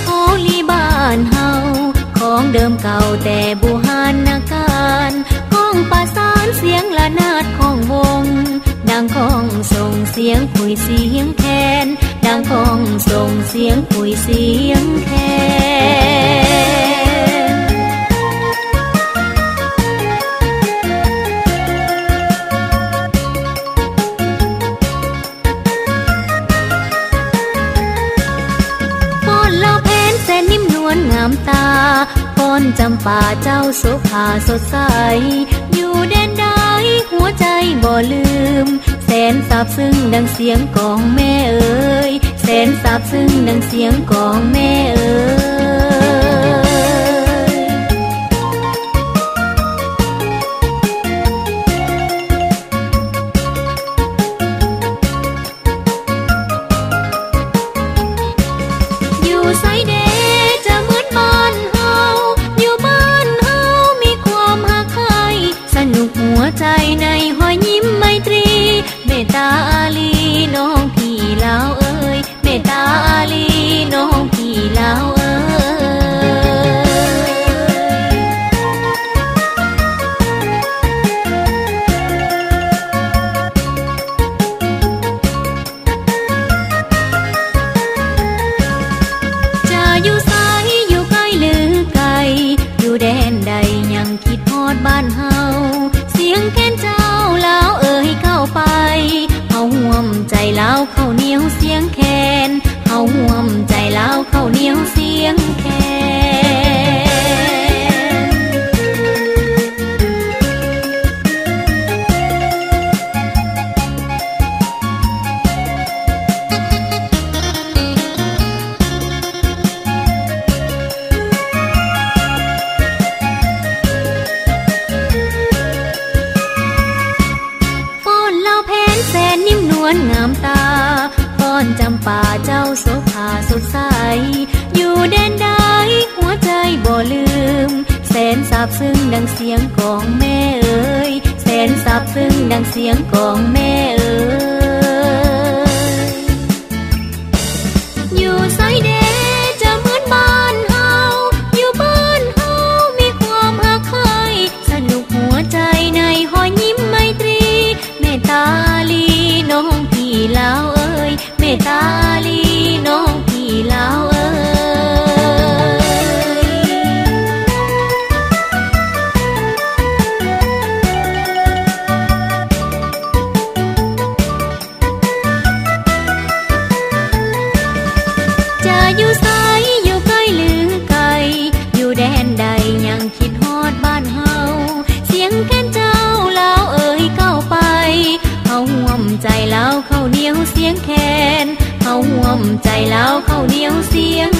โฮลีบ้านเฮาของเดิมเก่าแต่บูหานาการก้องประสานเสียงละนาดของวงดังก้องส่งเสียงคุยเสียงแคนดังก้องส่งเสียงคุยเสียงแคนป้อนเล่าแผนแสนนิ่มนวลงามตาป้อนจำป่าเจ้าโสภาสดใสอยู่แดนใดหัวใจบ่ลืมแสนซาบซึ้งดังเสียงกองแม่เอ๋ยแสนซาบซึ้งดังเสียงกองแม่เอ๋ยอยู่ไสเดจะเหมือนบ้านเฮาอยู่บ้านเฮามีความหักใคร่สนุกหัวใจในหอยยิ้มไมตรีเมตตาอาลีน้องพี่ลาวเอ้ยเมตตาอาลีน้องพี่ลาวเอ้ยจะอยู่ไสอยู่ใกล้หรือไกลอยู่แดนใดยังคิดฮอดบ้านเฮาเสียงแค้นเจ้าลาวเอ้ยเข้าไปเฮาห่วมใจลาวเข้าเหนียวเสียงแคนเฮาห่วมใจลาวเข้าเหนียวเสียงแคนป้อนเล่าแผนแสนนิ่มนวลงามตาป้อนจำป่าเจ้าโสภาสดใสอยู่แดนใดหัวใจบ่ลืมแสนซาบซึ้งดังเสียงกองแม่เอ๋ยแสนซาบซึ้งดังเสียงกองแม่เอ๋ยอยู่ไสเดจะเหมือนบ้านเฮาอยู่บ้านเฮามีความหักใคร่สนุกหัวใจในหอยยิ้มไมตรีเมตตาอาลีน้องพี่ลาวเอ้ยเมตตาอาลีน้องพี่ลาวเอ้ยจะอยู่ไสอยู่ใกล้หรือไกลอยู่แดนใดยังคิดฮอดบ้านเฮาเสียงแค้นเจ้าลาวเอ๋ยเข้าไปเฮาห่วมใจลาวเข้าเหนียวเสียงแคนเฮาห่วมใจลาวเข้าเหนียวเสียง